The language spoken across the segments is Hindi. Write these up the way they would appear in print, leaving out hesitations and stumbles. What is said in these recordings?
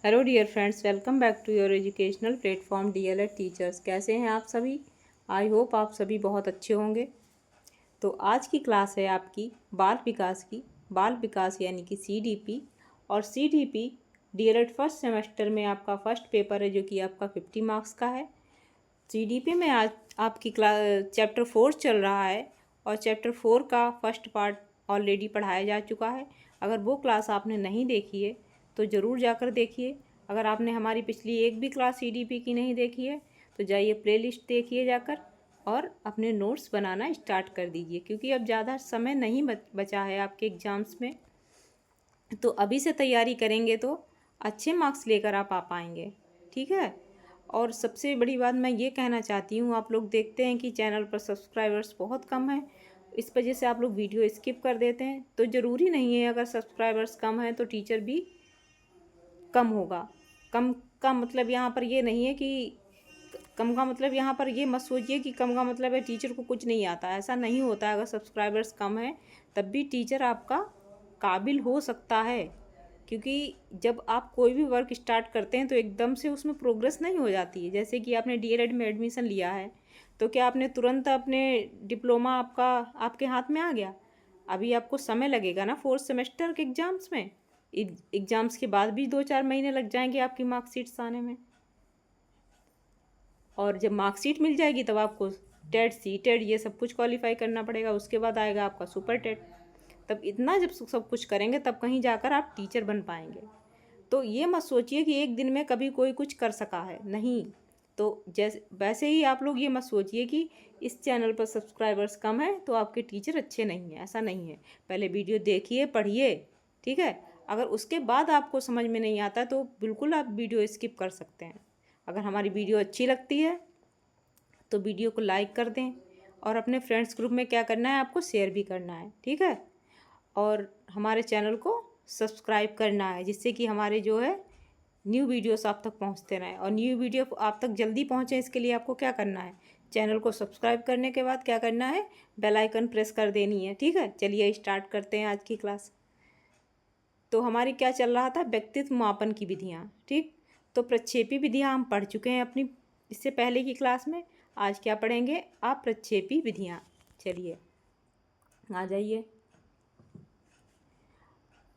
Hello dear friends, welcome back to your educational platform DElEd teachers. कैसे हैं आप सभी? आई होप आप सभी बहुत अच्छे होंगे। तो आज की क्लास है आपकी बाल विकास की। बाल विकास यानी कि सीडीपी। और सीडीपी डीएलएड फर्स्ट सेमेस्टर में आपका फर्स्ट पेपर है, जो कि आपका 50 मार्क्स का है। सीडीपी में आज आपकी क्लास चैप्टर 4 चल रहा है और चैप्टर 4 का फर्स्ट पार्ट ऑलरेडी पढ़ाया जा चुका है। अगर वो क्लास आपने नहीं देखी है तो ज़रूर जाकर देखिए। अगर आपने हमारी पिछली एक भी क्लास सीडीपी की नहीं देखी है तो जाइए प्लेलिस्ट देखिए जाकर और अपने नोट्स बनाना स्टार्ट कर दीजिए, क्योंकि अब ज़्यादा समय नहीं बचा है आपके एग्ज़ाम्स में। तो अभी से तैयारी करेंगे तो अच्छे मार्क्स लेकर आप आ पाएंगे, ठीक है। और सबसे बड़ी बात मैं ये कहना चाहती हूँ, आप लोग देखते हैं कि चैनल पर सब्सक्राइबर्स बहुत कम हैं, इस वजह से आप लोग वीडियो स्किप कर देते हैं। तो ज़रूरी नहीं है अगर सब्सक्राइबर्स कम हैं तो टीचर भी कम होगा। कम का मतलब यहाँ पर ये नहीं है कि कम का मतलब यहाँ पर ये मत सोचिए कि कम का मतलब है टीचर को कुछ नहीं आता। ऐसा नहीं होता है। अगर सब्सक्राइबर्स कम है तब भी टीचर आपका काबिल हो सकता है, क्योंकि जब आप कोई भी वर्क स्टार्ट करते हैं तो एकदम से उसमें प्रोग्रेस नहीं हो जाती है। जैसे कि आपने डीएलएड में एडमिशन लिया है तो क्या आपने तुरंत अपने डिप्लोमा आपका आपके हाथ में आ गया? अभी आपको समय लगेगा ना, फोर्थ सेमेस्टर के एग्ज़ाम्स में। एग्ज़ाम्स के बाद भी 2-4 महीने लग जाएंगे आपकी मार्कशीट्स आने में। और जब मार्कशीट मिल जाएगी तब आपको टेट सी टेट ये सब कुछ क्वालिफाई करना पड़ेगा। उसके बाद आएगा आपका सुपर टेट। तब इतना जब सब कुछ करेंगे तब कहीं जाकर आप टीचर बन पाएंगे। तो ये मत सोचिए कि एक दिन में कभी कोई कुछ कर सका है, नहीं। तो जैसे वैसे ही आप लोग ये मत सोचिए कि इस चैनल पर सब्सक्राइबर्स कम है तो आपके टीचर अच्छे नहीं हैं। ऐसा नहीं है। पहले वीडियो देखिए, पढ़िए, ठीक है। अगर उसके बाद आपको समझ में नहीं आता तो बिल्कुल आप वीडियो स्किप कर सकते हैं। अगर हमारी वीडियो अच्छी लगती है तो वीडियो को लाइक कर दें और अपने फ्रेंड्स ग्रुप में क्या करना है, आपको शेयर भी करना है, ठीक है। और हमारे चैनल को सब्सक्राइब करना है, जिससे कि हमारे जो है न्यू वीडियोस आप तक पहुंचते रहें। और न्यू वीडियो आप तक जल्दी पहुंचे इसके लिए आपको क्या करना है, चैनल को सब्सक्राइब करने के बाद क्या करना है, बेल आइकन प्रेस कर देनी है, ठीक है। चलिए स्टार्ट करते हैं आज की क्लास। तो हमारी क्या चल रहा था, व्यक्तित्व मापन की विधियाँ, ठीक। तो प्रक्षेपी विधियाँ हम पढ़ चुके हैं अपनी इससे पहले की क्लास में। आज क्या पढ़ेंगे, आप प्रक्षेपी विधियाँ। चलिए आ जाइए।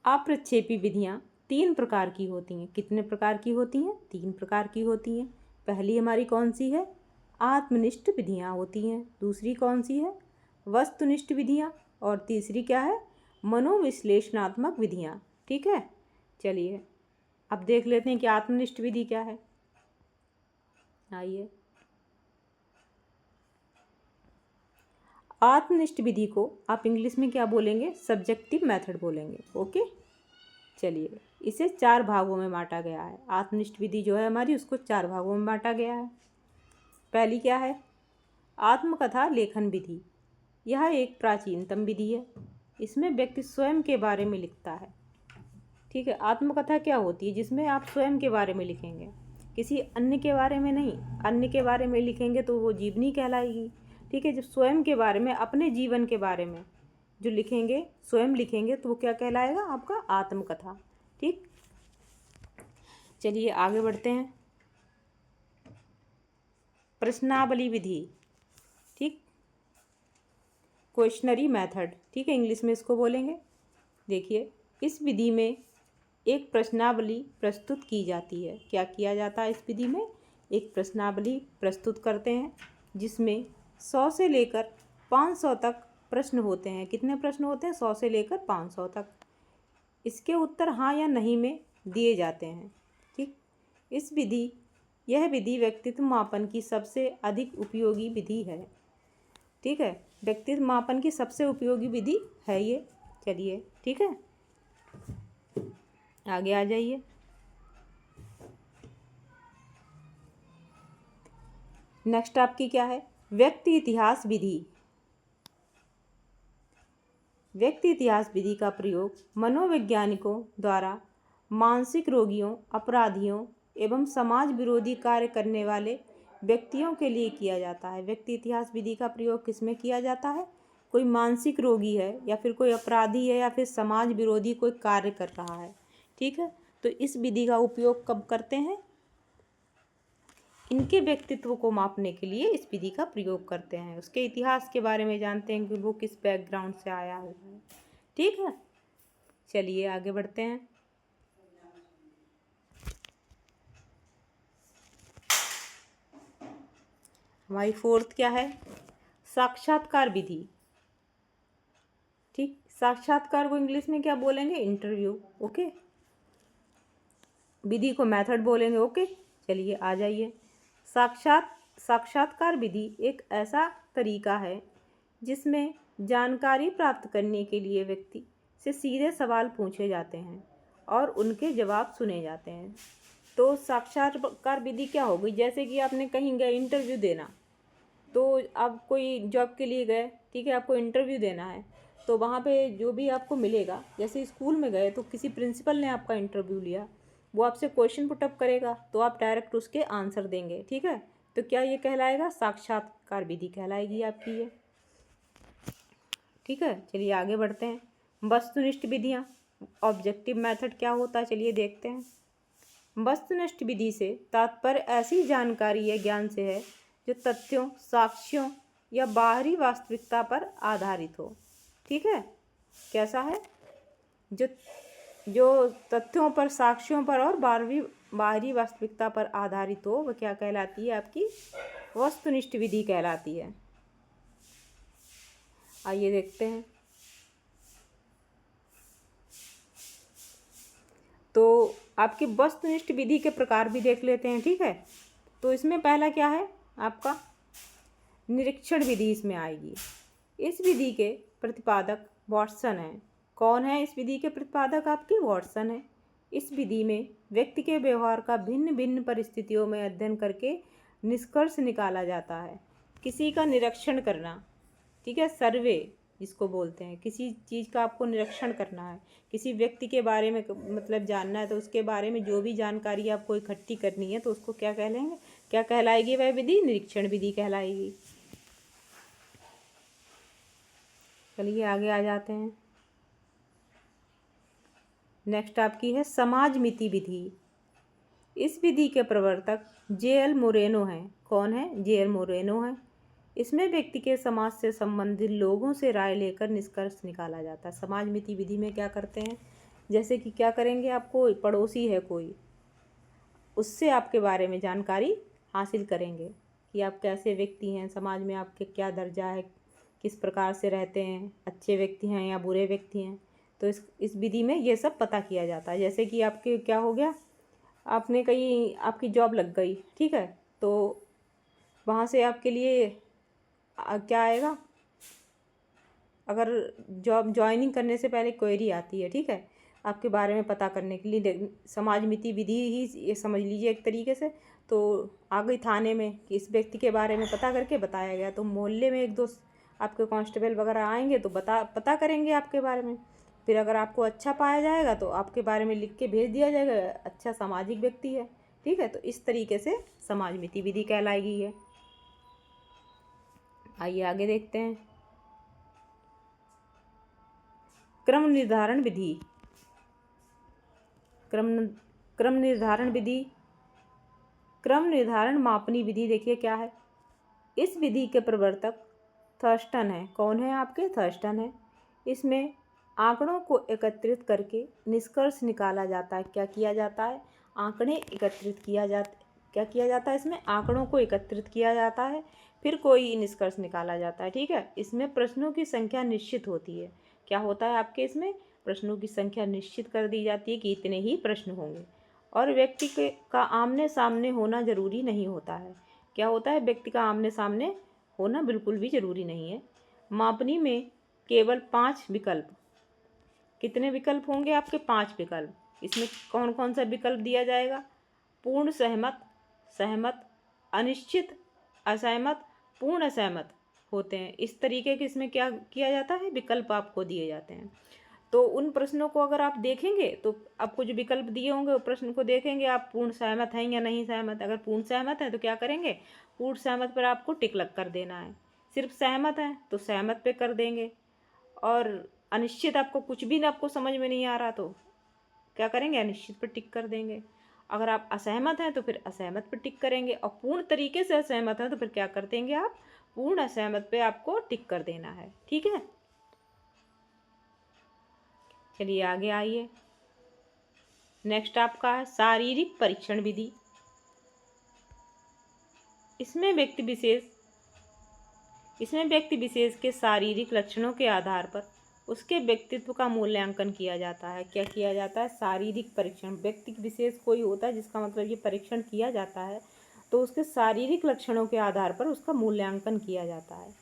अप्रक्षेपी विधियाँ 3 प्रकार की होती हैं। कितने प्रकार की होती हैं? 3 प्रकार की होती हैं। पहली हमारी कौन सी है? आत्मनिष्ठ विधियाँ होती हैं। दूसरी कौन सी है? वस्तुनिष्ठ विधियाँ। और तीसरी क्या है? मनोविश्लेषणात्मक विधियाँ, ठीक है। चलिए अब देख लेते हैं कि आत्मनिष्ठ विधि क्या है। आइए, आत्मनिष्ठ विधि को आप इंग्लिश में क्या बोलेंगे? सब्जेक्टिव मेथड बोलेंगे, ओके। चलिए, इसे 4 भागों में बांटा गया है। आत्मनिष्ठ विधि जो है हमारी, उसको 4 भागों में बांटा गया है। पहली क्या है? आत्मकथा लेखन विधि। यह एक प्राचीनतम विधि है। इसमें व्यक्ति स्वयं के बारे में लिखता है, ठीक है। आत्मकथा क्या होती है? जिसमें आप स्वयं के बारे में लिखेंगे, किसी अन्य के बारे में नहीं। अन्य के बारे में लिखेंगे तो वो जीवनी कहलाएगी, ठीक है। जब स्वयं के बारे में, अपने जीवन के बारे में जो लिखेंगे, स्वयं लिखेंगे, तो वो क्या कहलाएगा? आपका आत्मकथा, ठीक। चलिए आगे बढ़ते हैं। प्रश्नावली विधि, ठीक। क्वेश्चनरी मेथड, ठीक है, इंग्लिश में इसको बोलेंगे। देखिए, इस विधि में एक प्रश्नावली प्रस्तुत की जाती है। क्या किया जाता है इस विधि में? एक प्रश्नावली प्रस्तुत करते हैं जिसमें 100 से लेकर 500 तक प्रश्न होते हैं। कितने प्रश्न होते हैं? 100 से लेकर 500 तक। इसके उत्तर हाँ या नहीं में दिए जाते हैं, ठीक। यह विधि व्यक्तित्व मापन की सबसे अधिक उपयोगी विधि है, ठीक है। व्यक्तित्व मापन की सबसे उपयोगी विधि है ये। चलिए, ठीक है, आगे आ जाइए। नेक्स्ट आपकी क्या है? व्यक्ति इतिहास विधि। व्यक्ति इतिहास विधि का प्रयोग मनोवैज्ञानिकों द्वारा मानसिक रोगियों, अपराधियों एवं समाज विरोधी कार्य करने वाले व्यक्तियों के लिए किया जाता है। व्यक्ति इतिहास विधि का प्रयोग किसमें किया जाता है? कोई मानसिक रोगी है, या फिर कोई अपराधी है, या फिर समाज विरोधी कोई कार्य कर रहा है, ठीक है। तो इस विधि का उपयोग कब करते हैं? इनके व्यक्तित्व को मापने के लिए इस विधि का प्रयोग करते हैं। उसके इतिहास के बारे में जानते हैं कि वो किस बैकग्राउंड से आया हुआ है। ठीक है, चलिए आगे बढ़ते हैं। हमारी फोर्थ क्या है? साक्षात्कार विधि। ठीक, साक्षात्कार को इंग्लिश में क्या बोलेंगे? इंटरव्यू। ओके, विधि को मेथड बोलेंगे। ओके, चलिए आ जाइए। साक्षात्कार विधि एक ऐसा तरीका है जिसमें जानकारी प्राप्त करने के लिए व्यक्ति से सीधे सवाल पूछे जाते हैं और उनके जवाब सुने जाते हैं। तो साक्षात्कार विधि क्या होगी? जैसे कि आपने कहीं गए इंटरव्यू देना, तो आप कोई जॉब के लिए गए, ठीक है, आपको इंटरव्यू देना है, तो वहाँ पे जो भी आपको मिलेगा, जैसे स्कूल में गए तो किसी प्रिंसिपल ने आपका इंटरव्यू लिया, वो आपसे क्वेश्चन पुटअप करेगा तो आप डायरेक्ट उसके आंसर देंगे। ठीक है, तो क्या ये कहलाएगा? साक्षात्कार विधि कहलाएगी आपकी ये। ठीक है, चलिए आगे बढ़ते हैं। वस्तुनिष्ठ विधियाँ, ऑब्जेक्टिव मेथड क्या होता है, चलिए देखते हैं। वस्तुनिष्ठ विधि से तात्पर्य ऐसी जानकारी या ज्ञान से है जो तथ्यों, साक्ष्यों या बाहरी वास्तविकता पर आधारित हो। ठीक है, कैसा है? जो तथ्यों पर, साक्ष्यों पर और बाहरी वास्तविकता पर आधारित हो, वह क्या कहलाती है? आपकी वस्तुनिष्ठ विधि कहलाती है। आइए देखते हैं। तो आपकी वस्तुनिष्ठ विधि के प्रकार भी देख लेते हैं। ठीक है, तो इसमें पहला क्या है आपका? निरीक्षण विधि इसमें आएगी। इस विधि के प्रतिपादक वाटसन है। कौन है इस विधि के प्रतिपादक? आपकी वाटसन है। इस विधि में व्यक्ति के व्यवहार का भिन्न भिन्न परिस्थितियों में अध्ययन करके निष्कर्ष निकाला जाता है। किसी का निरीक्षण करना, ठीक है, सर्वे जिसको बोलते हैं, किसी चीज़ का आपको निरीक्षण करना है, किसी व्यक्ति के बारे में मतलब जानना है, तो उसके बारे में जो भी जानकारी आपको इकट्ठी करनी है तो उसको क्या कहलेंगे, क्या कहलाएगी? वह विधि निरीक्षण विधि कहलाएगी। चलिए आगे आ जाते हैं। नेक्स्ट आपकी है समाजमिति विधि। इस विधि के प्रवर्तक जे.एल. मोरेनो हैं। कौन है? जे.एल. मोरेनो है। इसमें व्यक्ति के समाज से संबंधित लोगों से राय लेकर निष्कर्ष निकाला जाता है। समाजमिति विधि में क्या करते हैं? जैसे कि क्या करेंगे, आपको पड़ोसी है कोई, उससे आपके बारे में जानकारी हासिल करेंगे कि आप कैसे व्यक्ति हैं, समाज में आपके क्या दर्जा है, किस प्रकार से रहते हैं, अच्छे व्यक्ति हैं या बुरे व्यक्ति हैं। तो इस विधि में ये सब पता किया जाता है। जैसे कि आपके क्या हो गया, आपने कहीं आपकी जॉब लग गई, ठीक है, तो वहाँ से आपके लिए क्या आएगा? अगर जॉब ज्वाइनिंग करने से पहले क्वेरी आती है, ठीक है, आपके बारे में पता करने के लिए, समाजमिति विधि ही ये समझ लीजिए एक तरीके से। तो आ गई थाने में कि इस व्यक्ति के बारे में पता करके बताया गया, तो मोहल्ले में एक दो आपके कांस्टेबल वगैरह आएंगे तो पता करेंगे आपके बारे में। फिर अगर आपको अच्छा पाया जाएगा तो आपके बारे में लिख के भेज दिया जाएगा, अच्छा सामाजिक व्यक्ति है। ठीक है, तो इस तरीके से समाजमिति विधि कहलाएगी है। आइए आगे देखते हैं। क्रम निर्धारण विधि। क्रम निर्धारण विधि, क्रम निर्धारण मापनी विधि देखिए क्या है। इस विधि के प्रवर्तक थर्स्टन है। कौन है? आपके थर्स्टन है। इसमें आंकड़ों को एकत्रित करके निष्कर्ष निकाला जाता है। क्या किया जाता है? आंकड़े एकत्रित क्या किया जाता है? इसमें आंकड़ों को एकत्रित किया जाता है, फिर कोई निष्कर्ष निकाला जाता है। ठीक है, इसमें प्रश्नों की संख्या निश्चित होती है। क्या होता है आपके इसमें? प्रश्नों की संख्या निश्चित कर दी जाती है कि इतने ही प्रश्न होंगे, और व्यक्ति का आमने सामने होना जरूरी नहीं होता है। क्या होता है? व्यक्ति का आमने सामने होना बिल्कुल भी जरूरी नहीं है। मापनी में केवल 5 विकल्प, कितने विकल्प होंगे आपके? 5 विकल्प। इसमें कौन कौन सा विकल्प दिया जाएगा? पूर्ण सहमत, सहमत, अनिश्चित, असहमत, पूर्ण असहमत होते हैं। इस तरीके के इसमें क्या किया जाता है? विकल्प आपको दिए जाते हैं। तो उन प्रश्नों को अगर आप देखेंगे तो आपको जो विकल्प दिए होंगे वो प्रश्न को देखेंगे, आप पूर्ण सहमत हैं या नहीं सहमत। अगर पूर्ण सहमत हैं तो क्या करेंगे? पूर्ण सहमत पर आपको टिक लग कर देना है। सिर्फ सहमत हैं तो सहमत पे कर देंगे। और अनिश्चित, आपको कुछ भी ना आपको समझ में नहीं आ रहा तो क्या करेंगे, अनिश्चित पर टिक कर देंगे। अगर आप असहमत हैं तो फिर असहमत पर टिक करेंगे, और पूर्ण तरीके से असहमत हैं तो फिर क्या कर देंगे आप, पूर्ण असहमत पे आपको टिक कर देना है। ठीक है, चलिए आगे आइए। नेक्स्ट आपका है शारीरिक परीक्षण विधि। इसमें व्यक्ति विशेष के शारीरिक लक्षणों के आधार पर उसके व्यक्तित्व का मूल्यांकन किया जाता है। क्या किया जाता है, शारीरिक परीक्षण। व्यक्ति विशेष कोई होता है जिसका मतलब ये परीक्षण किया जाता है, तो उसके शारीरिक लक्षणों के आधार पर उसका मूल्यांकन किया जाता है।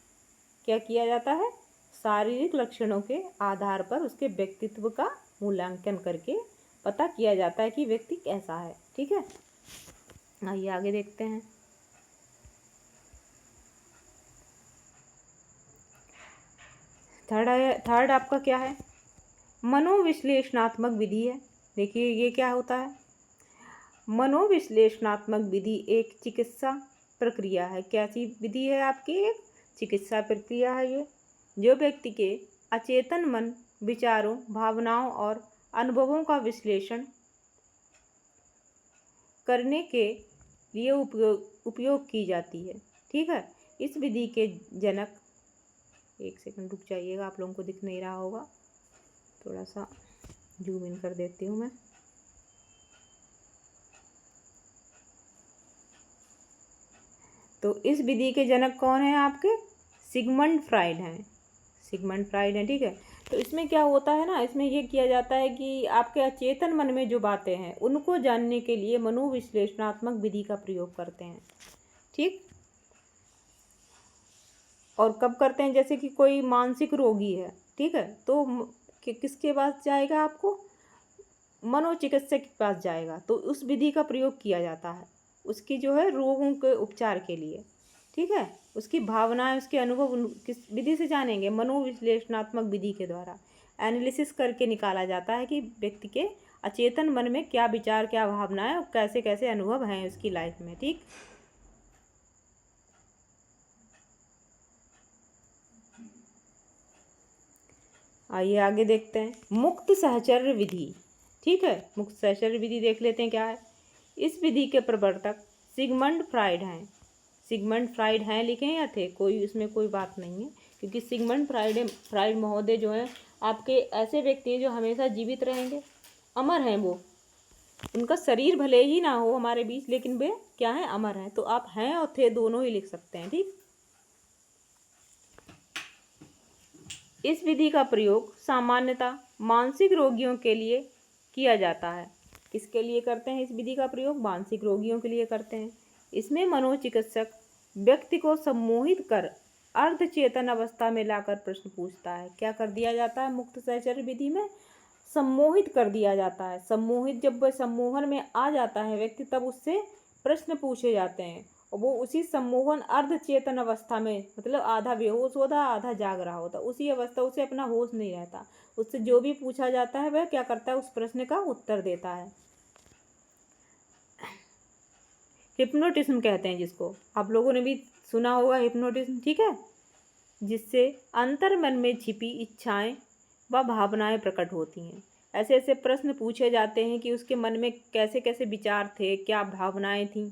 क्या किया जाता है, शारीरिक लक्षणों के आधार पर उसके व्यक्तित्व का मूल्यांकन करके पता किया जाता है कि व्यक्ति कैसा है। ठीक है, आइए आगे देखते हैं। थर्ड आपका क्या है, मनोविश्लेषणात्मक विधि है। देखिए ये क्या होता है, मनोविश्लेषणात्मक विधि एक चिकित्सा प्रक्रिया है। कैसी विधि है आपकी, एक चिकित्सा प्रक्रिया है ये, जो व्यक्ति के अचेतन मन, विचारों, भावनाओं और अनुभवों का विश्लेषण करने के लिए उपयोग की जाती है। ठीक है, इस विधि के जनक, एक सेकंड रुक जाइएगा, आप लोगों को दिख नहीं रहा होगा, थोड़ा सा जूम इन कर देती हूँ मैं। तो इस विधि के जनक कौन है आपके, सिगमंड फ्राइड हैं, सिगमंड फ्राइड हैं। ठीक है, तो इसमें क्या होता है ना, इसमें ये किया जाता है कि आपके अचेतन मन में जो बातें हैं उनको जानने के लिए मनोविश्लेषणात्मक विधि का प्रयोग करते हैं। ठीक, और कब करते हैं, जैसे कि कोई मानसिक रोगी है, ठीक है, तो किसके पास जाएगा, आपको मनोचिकित्सक के पास जाएगा, तो उस विधि का प्रयोग किया जाता है उसकी जो है रोगों के उपचार के लिए। ठीक है, उसकी भावनाएं, उसके अनुभव किस विधि से जानेंगे, मनोविश्लेषणात्मक विधि के द्वारा एनालिसिस करके निकाला जाता है कि व्यक्ति के अचेतन मन में क्या विचार, क्या भावनाएं और कैसे कैसे अनुभव हैं उसकी लाइफ में। ठीक, आइए आगे देखते हैं, मुक्त सहचर्य विधि। ठीक है, मुक्त सहचर्य विधि देख लेते हैं क्या है। इस विधि के प्रवर्तक सिगमंड फ्राइड हैं। सिगमंड फ्राइड हैं लिखे या थे, कोई उसमें कोई बात नहीं है, क्योंकि सिगमंड फ्राइड महोदय जो हैं आपके ऐसे व्यक्ति हैं जो हमेशा जीवित रहेंगे, अमर हैं वो। उनका शरीर भले ही ना हो हमारे बीच, लेकिन वे क्या हैं, अमर हैं। तो आप हैं और थे दोनों ही लिख सकते हैं। ठीक, इस विधि का प्रयोग सामान्यतः मानसिक रोगियों के लिए किया जाता है। किसके लिए करते हैं इस विधि का प्रयोग, मानसिक रोगियों के लिए करते हैं। इसमें मनोचिकित्सक व्यक्ति को सम्मोहित कर अर्धचेतन अवस्था में लाकर प्रश्न पूछता है। क्या कर दिया जाता है, मुक्त सहचर्य विधि में सम्मोहित कर दिया जाता है। सम्मोहित, जब वह सम्मोहन में आ जाता है व्यक्ति, तब उससे प्रश्न पूछे जाते हैं, और वो उसी सम्मोहन अर्धचेतन अवस्था में, मतलब आधा बेहोश होता, आधा जाग रहा होता, उसी अवस्था, उसे अपना होश नहीं रहता, उससे जो भी पूछा जाता है वह क्या करता है, उस प्रश्न का उत्तर देता है। हिप्नोटिज्म कहते हैं जिसको, आप लोगों ने भी सुना होगा हिप्नोटिज्म। ठीक है, जिससे अंतर्मन में छिपी इच्छाएं व भावनाएं प्रकट होती हैं। ऐसे ऐसे प्रश्न पूछे जाते हैं कि उसके मन में कैसे कैसे विचार थे, क्या भावनाएं थीं,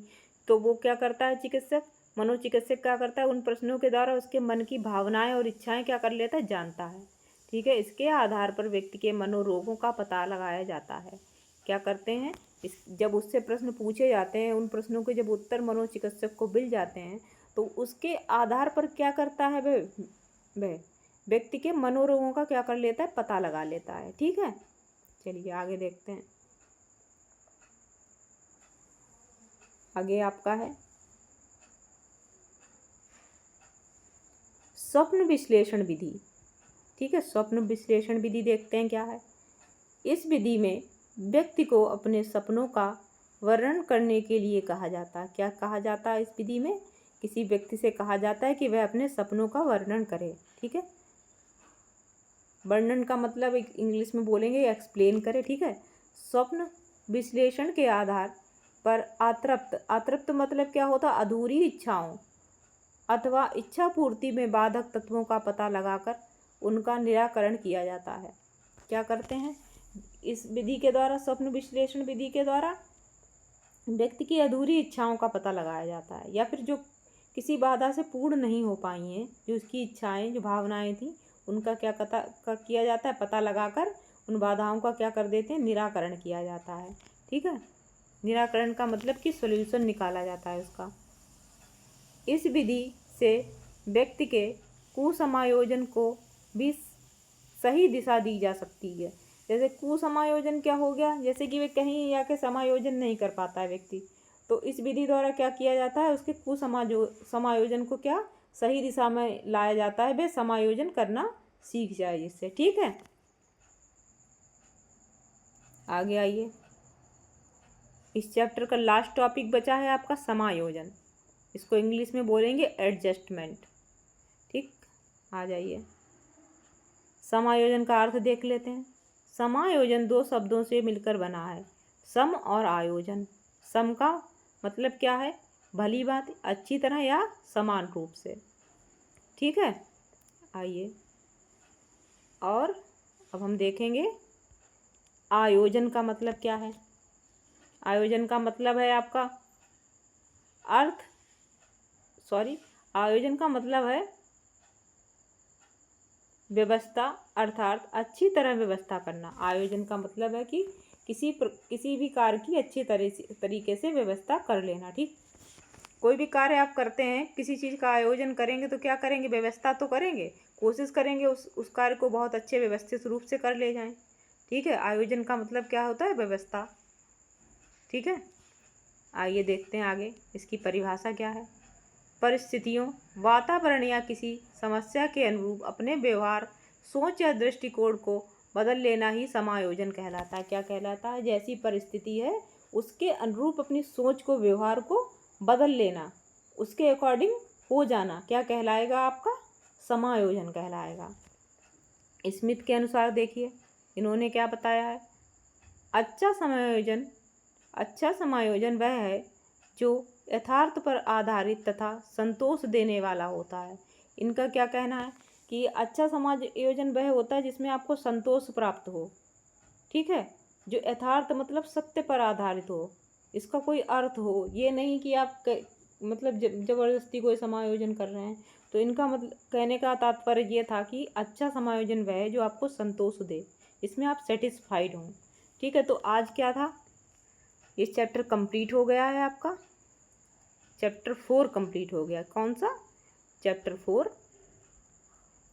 तो वो क्या करता है, चिकित्सक, मनोचिकित्सक क्या करता है, उन प्रश्नों के द्वारा उसके मन की भावनाएं और इच्छाएं क्या कर लेता है, जानता है। ठीक है, इसके आधार पर व्यक्ति के मनोरोगों का पता लगाया जाता है। क्या करते हैं, जब उससे प्रश्न पूछे जाते हैं, उन प्रश्नों के जब उत्तर मनोचिकित्सक को मिल जाते हैं, तो उसके आधार पर क्या करता है वह व्यक्ति के मनोरोगों का क्या कर लेता है, पता लगा लेता है। ठीक है, चलिए आगे देखते हैं। आगे आपका है स्वप्न विश्लेषण विधि। ठीक है, स्वप्न विश्लेषण विधि देखते हैं क्या है। इस विधि में व्यक्ति को अपने सपनों का वर्णन करने के लिए कहा जाता है। क्या कहा जाता है, इस विधि में किसी व्यक्ति से कहा जाता है कि वह अपने सपनों का वर्णन करे। ठीक है, वर्णन का मतलब इंग्लिश में बोलेंगे एक्सप्लेन करे। ठीक है, स्वप्न विश्लेषण के आधार पर अतृप्त मतलब क्या होता, अधूरी इच्छाओं अथवा इच्छा पूर्ति में बाधक तत्वों का पता लगाकर उनका निराकरण किया जाता है। क्या करते हैं, इस विधि के द्वारा, स्वप्न विश्लेषण विधि के द्वारा व्यक्ति की अधूरी इच्छाओं का पता लगाया जाता है, या फिर जो किसी बाधा से पूर्ण नहीं हो पाई हैं, जो उसकी इच्छाएं, जो भावनाएं थी, उनका क्या किया जाता है, पता लगाकर उन बाधाओं का क्या कर देते हैं, निराकरण किया जाता है। ठीक है, निराकरण का मतलब कि सॉल्यूशन निकाला जाता है उसका। इस विधि से व्यक्ति के कुसमायोजन को भी सही दिशा दी जा सकती है। जैसे कुसमायोजन क्या हो गया, जैसे कि वे कहीं जाके समायोजन नहीं कर पाता है व्यक्ति, तो इस विधि द्वारा क्या किया जाता है, उसके समायोजन को क्या सही दिशा में लाया जाता है, वे समायोजन करना सीख जाए जिससे। ठीक है, आगे आइए। इस चैप्टर का लास्ट टॉपिक बचा है आपका समायोजन, इसको इंग्लिश में बोलेंगे एडजस्टमेंट। ठीक, आ जाइए। समायोजन का अर्थ देख लेते हैं। समायोजन दो शब्दों से मिलकर बना है, सम और आयोजन। सम का मतलब क्या है, भली बात, अच्छी तरह या समान रूप से। ठीक है, आइए। और अब हम देखेंगे आयोजन का मतलब क्या है। आयोजन का मतलब है आपका आयोजन का मतलब है व्यवस्था, अर्थात अच्छी तरह व्यवस्था करना। आयोजन का मतलब है कि किसी भी कार्य की अच्छी तरीके से व्यवस्था कर लेना। ठीक, कोई भी कार्य आप करते हैं, किसी चीज़ का आयोजन करेंगे तो क्या करेंगे, व्यवस्था तो करेंगे, कोशिश करेंगे उस कार्य को बहुत अच्छे व्यवस्थित रूप से कर ले जाएं। ठीक है, आयोजन का मतलब क्या होता है, व्यवस्था। ठीक है, आइए देखते हैं आगे इसकी परिभाषा क्या है। परिस्थितियों, वातावरण या किसी समस्या के अनुरूप अपने व्यवहार, सोच या दृष्टिकोण को बदल लेना ही समायोजन कहलाता है। क्या कहलाता है, जैसी परिस्थिति है उसके अनुरूप अपनी सोच को, व्यवहार को बदल लेना, उसके अकॉर्डिंग हो जाना, क्या कहलाएगा, आपका समायोजन कहलाएगा। स्मिथ के अनुसार देखिए इन्होंने क्या बताया है, अच्छा समायोजन वह है जो यथार्थ पर आधारित तथा संतोष देने वाला होता है। इनका क्या कहना है कि अच्छा समायोजन वह होता है जिसमें आपको संतोष प्राप्त हो। ठीक है, जो यथार्थ मतलब सत्य पर आधारित हो, इसका कोई अर्थ हो, ये नहीं कि आप मतलब जबरदस्ती कोई समायोजन कर रहे हैं। तो इनका मतलब कहने का तात्पर्य ये था कि अच्छा समायोजन वह है जो आपको संतोष दे, इसमें आप सेटिस्फाइड हों। ठीक है, तो आज क्या था, ये चैप्टर कंप्लीट हो गया है आपका। चैप्टर 4 कंप्लीट हो गया। कौन सा, चैप्टर 4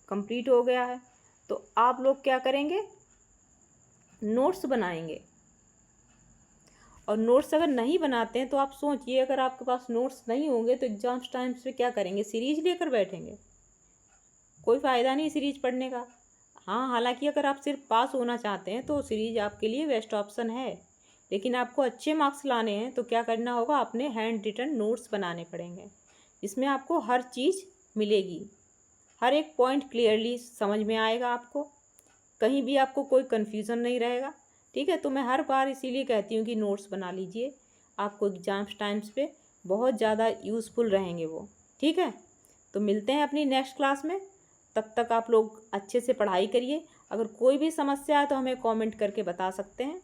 कंप्लीट हो गया है। तो आप लोग क्या करेंगे, नोट्स बनाएंगे। और नोट्स अगर नहीं बनाते हैं तो आप सोचिए, अगर आपके पास नोट्स नहीं होंगे तो एग्जाम्स टाइम्स पे क्या करेंगे, सीरीज लेकर बैठेंगे, कोई फ़ायदा नहीं सीरीज पढ़ने का। हाँ, हालांकि अगर आप सिर्फ पास होना चाहते हैं तो सीरीज आपके लिए बेस्ट ऑप्शन है, लेकिन आपको अच्छे मार्क्स लाने हैं तो क्या करना होगा, अपने हैंड रिटन नोट्स बनाने पड़ेंगे, जिसमें आपको हर चीज़ मिलेगी, हर एक पॉइंट क्लियरली समझ में आएगा, आपको कहीं भी आपको कोई कन्फ्यूज़न नहीं रहेगा। ठीक है, तो मैं हर बार इसीलिए कहती हूँ कि नोट्स बना लीजिए, आपको एग्जाम्स टाइम्स पे बहुत ज़्यादा यूज़फुल रहेंगे वो। ठीक है, तो मिलते हैं अपनी नेक्स्ट क्लास में, तब तक आप लोग अच्छे से पढ़ाई करिए। अगर कोई भी समस्या है तो हमें कमेंट करके बता सकते हैं,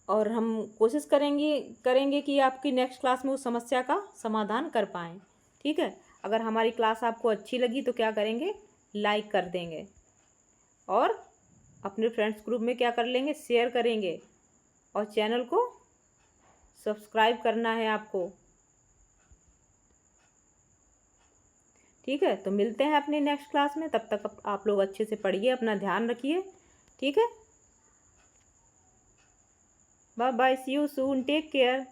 और हम कोशिश करेंगे कि आपकी नेक्स्ट क्लास में उस समस्या का समाधान कर पाएँ। ठीक है, अगर हमारी क्लास आपको अच्छी लगी तो क्या करेंगे, लाइक कर देंगे, और अपने फ्रेंड्स ग्रुप में क्या कर लेंगे, शेयर करेंगे, और चैनल को सब्सक्राइब करना है आपको। ठीक है, तो मिलते हैं अपनी नेक्स्ट क्लास में, तब तक आप लोग अच्छे से पढ़िए, अपना ध्यान रखिए। ठीक है, bye bye, see you soon, take care.